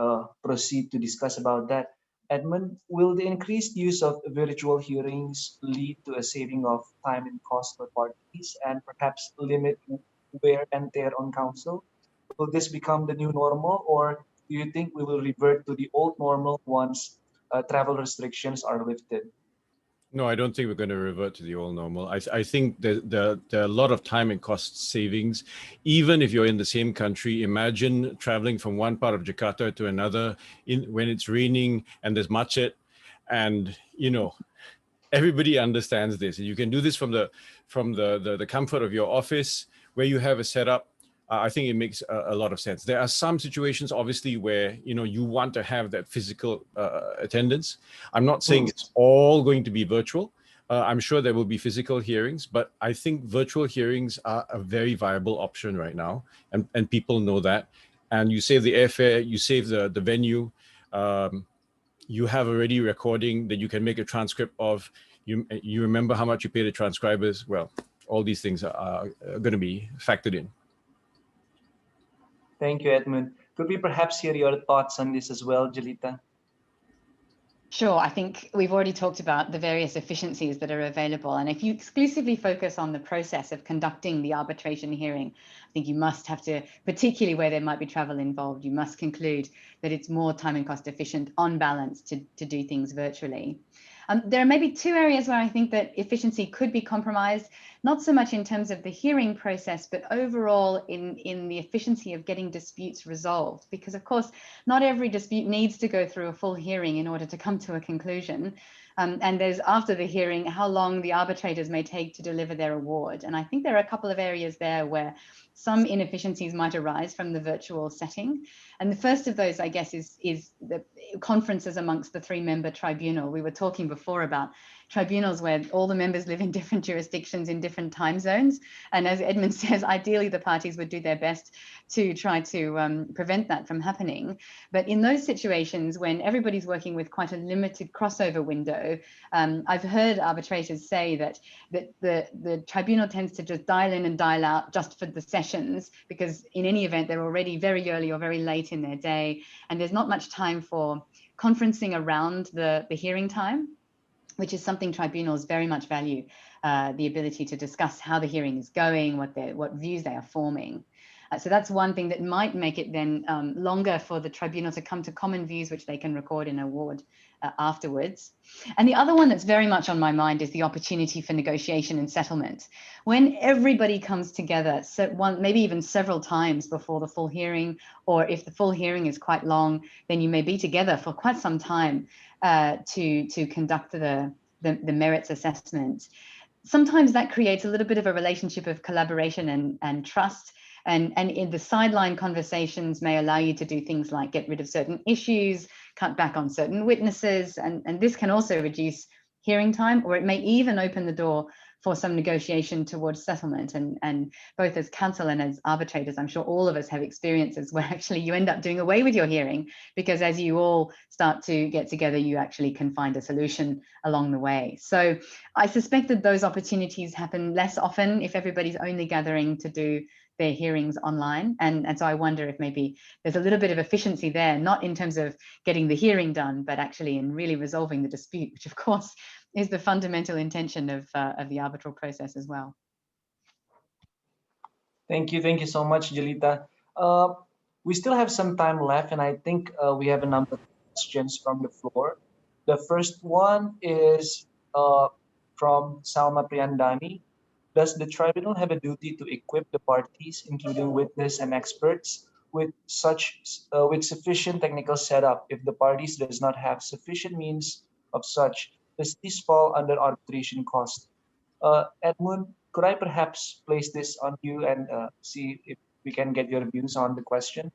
proceed to discuss about that, Edmund, will the increased use of virtual hearings lead to a saving of time and cost for parties and perhaps limit wear and tear on counsel? Will this become the new normal, or do you think we will revert to the old normal once travel restrictions are lifted? No, I don't think we're going to revert to the old normal. I think there are a lot of time and cost savings. Even if you're in the same country, imagine traveling from one part of Jakarta to another when it's raining and there's macet, and everybody understands this. You can do this from the comfort of your office where you have a setup. I think it makes a lot of sense. There are some situations, obviously, where you want to have that physical attendance. I'm not saying it's all going to be virtual. I'm sure there will be physical hearings, but I think virtual hearings are a very viable option right now, and people know that. And you save the airfare, you save the venue. You have already recording that you can make a transcript of. You remember how much you pay the transcribers. Well, all these things are going to be factored in. Thank you, Edmund. Could we perhaps hear your thoughts on this as well, Jelita? Sure. I think we've already talked about the various efficiencies that are available. And if you exclusively focus on the process of conducting the arbitration hearing, I think you must have to, particularly where there might be travel involved, you must conclude that it's more time and cost efficient on balance to do things virtually. There are maybe two areas where I think that efficiency could be compromised, not so much in terms of the hearing process, but overall in the efficiency of getting disputes resolved. Because of course, not every dispute needs to go through a full hearing in order to come to a conclusion. And there's after the hearing, how long the arbitrators may take to deliver their award. And I think there are a couple of areas there where some inefficiencies might arise from the virtual setting. And the first of those, I guess, is the conferences amongst the 3-member tribunal. We were talking before about tribunals where all the members live in different jurisdictions in different time zones. And as Edmund says, ideally the parties would do their best to try to prevent that from happening. But in those situations when everybody's working with quite a limited crossover window, I've heard arbitrators say that the tribunal tends to just dial in and dial out just for the sessions, because in any event, they're already very early or very late in their day, and there's not much time for conferencing around the hearing time, which is something tribunals very much value, the ability to discuss how the hearing is going, what views they are forming. So that's one thing that might make it then longer for the tribunal to come to common views, which they can record in award afterwards. And the other one that's very much on my mind is the opportunity for negotiation and settlement. When everybody comes together, maybe even several times before the full hearing, or if the full hearing is quite long, then you may be together for quite some time to conduct the merits assessment. Sometimes that creates a little bit of a relationship of collaboration and trust. And in the sideline conversations may allow you to do things like get rid of certain issues, cut back on certain witnesses, and this can also reduce hearing time, or it may even open the door for some negotiation towards settlement. And both as counsel and as arbitrators, I'm sure all of us have experiences where actually you end up doing away with your hearing, because as you all start to get together, you actually can find a solution along the way. So I suspect that those opportunities happen less often if everybody's only gathering to do their hearings online. And so I wonder if maybe there's a little bit of efficiency there, not in terms of getting the hearing done, but actually in really resolving the dispute, which of course is the fundamental intention of the arbitral process as well. Thank you so much, Jelita. We still have some time left, and I think we have a number of questions from the floor. The first one is from Salma Priyandani. Does the tribunal have a duty to equip the parties, including witness and experts, with sufficient technical setup if the parties does not have sufficient means of such? Does this fall under arbitration cost? Edmund, could I perhaps place this on you and see if we can get your views on the question?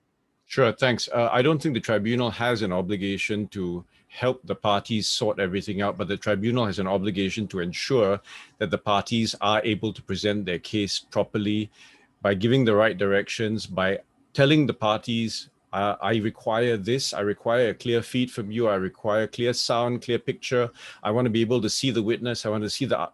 Sure, thanks. I don't think the tribunal has an obligation to help the parties sort everything out, but the tribunal has an obligation to ensure that the parties are able to present their case properly by giving the right directions, by telling the parties, I require this, I require a clear feed from you, I require clear sound, clear picture, I want to be able to see the witness, I want to see the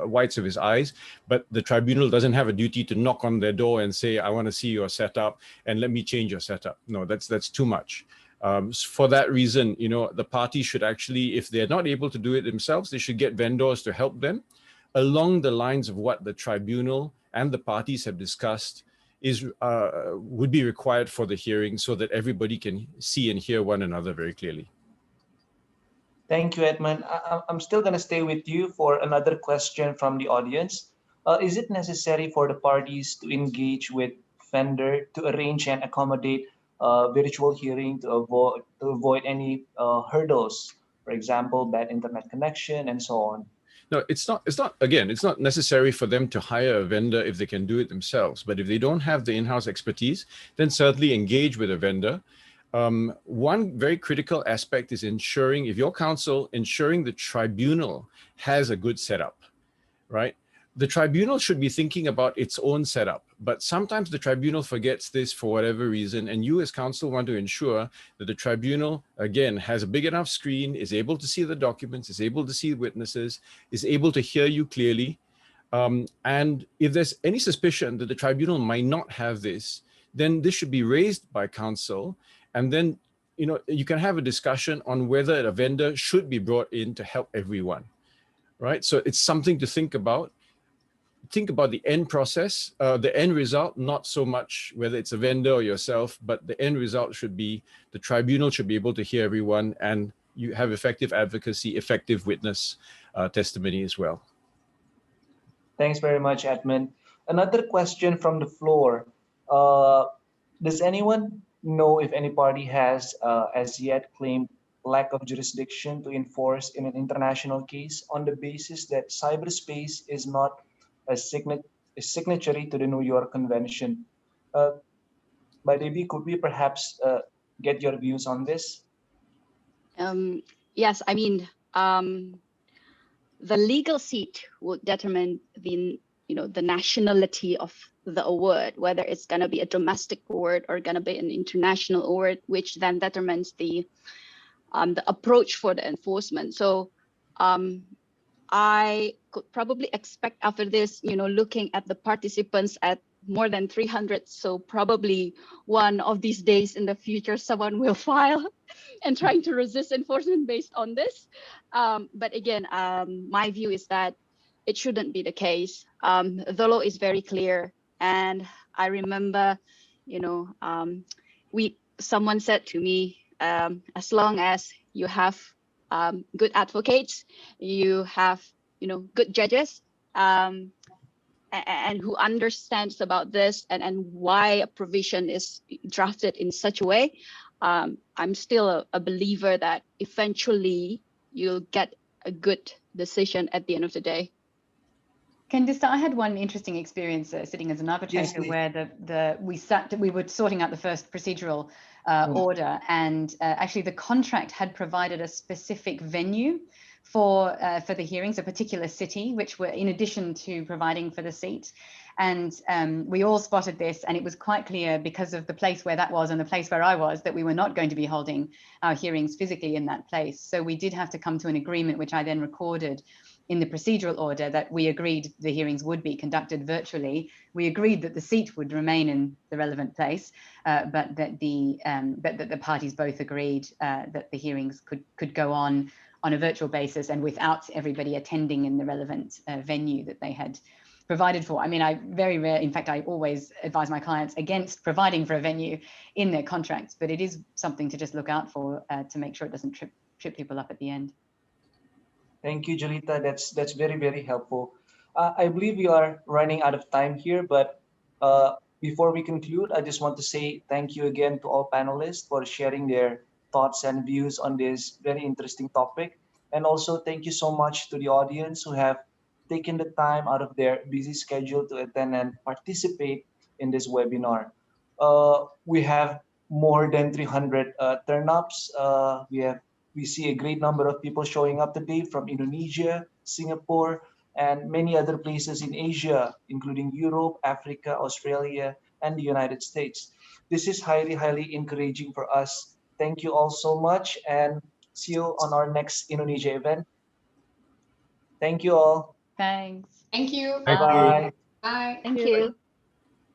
whites of his eyes, but the tribunal doesn't have a duty to knock on their door and say, I want to see your setup and let me change your setup. No, that's too much. For that reason, the parties should actually, if they're not able to do it themselves, they should get vendors to help them along the lines of what the tribunal and the parties have discussed would be required for the hearing, so that everybody can see and hear one another very clearly. Thank you, Edmund. I'm still going to stay with you for another question from the audience. Is it necessary for the parties to engage with vendor to arrange and accommodate virtual hearing to avoid any hurdles, for example, bad internet connection and so on? No, it's not. Again, it's not necessary for them to hire a vendor if they can do it themselves. But if they don't have the in-house expertise, then certainly engage with a vendor. One very critical aspect is ensuring, if your counsel, ensuring the tribunal has a good setup, right? The tribunal should be thinking about its own setup, but sometimes the tribunal forgets this for whatever reason, and you as counsel want to ensure that the tribunal, again, has a big enough screen, is able to see the documents, is able to see witnesses, is able to hear you clearly. And if there's any suspicion that the tribunal might not have this, then this should be raised by counsel, and then you can have a discussion on whether a vendor should be brought in to help everyone, right? So it's something to think about. Think about the end process, the end result, not so much whether it's a vendor or yourself, but the end result should be the tribunal should be able to hear everyone, and you have effective advocacy, effective witness testimony as well. Thanks very much, Edmund. Another question from the floor. Does anyone know if any party has as yet claimed lack of jurisdiction to enforce in an international case on the basis that cyberspace is not a signatory to the New York Convention? By Debbie, could we perhaps get your views on this? Yes, I mean, the legal seat would determine the nationality of the award, whether it's going to be a domestic award or going to be an international award, which then determines the approach for the enforcement. So I could probably expect after this, looking at the participants at more than 300. So probably one of these days in the future, someone will file and trying to resist enforcement based on this. But again, my view is that it shouldn't be the case. The law is very clear. And I remember, someone said to me, as long as you have good advocates, you have, good judges, and who understands about this and why a provision is drafted in such a way, I'm still a believer that eventually you'll get a good decision at the end of the day. Candice, I had one interesting experience sitting as an arbitrator where we were sorting out the first procedural order, and actually the contract had provided a specific venue for the hearings, a particular city, which were in addition to providing for the seat. And we all spotted this, and it was quite clear because of the place where that was and the place where I was that we were not going to be holding our hearings physically in that place. So we did have to come to an agreement, which I then recorded in the procedural order, that we agreed the hearings would be conducted virtually. We agreed that the seat would remain in the relevant place, but that the parties both agreed that the hearings could go on a virtual basis and without everybody attending in the relevant venue that they had provided for. I mean, in fact, I always advise my clients against providing for a venue in their contracts, but it is something to just look out for to make sure it doesn't trip people up at the end. Thank you, Julita. That's very, very helpful. I believe we are running out of time here, but before we conclude, I just want to say thank you again to all panelists for sharing their thoughts and views on this very interesting topic. And also thank you so much to the audience who have taken the time out of their busy schedule to attend and participate in this webinar. We have more than 300 turn-ups. We see a great number of people showing up today from Indonesia, Singapore, and many other places in Asia, including Europe, Africa, Australia, and the United States. This is highly, highly encouraging for us. Thank you all so much, and see you on our next Indonesia event. Thank you all. Thanks. Thank you. Bye-bye. Bye. Thank you.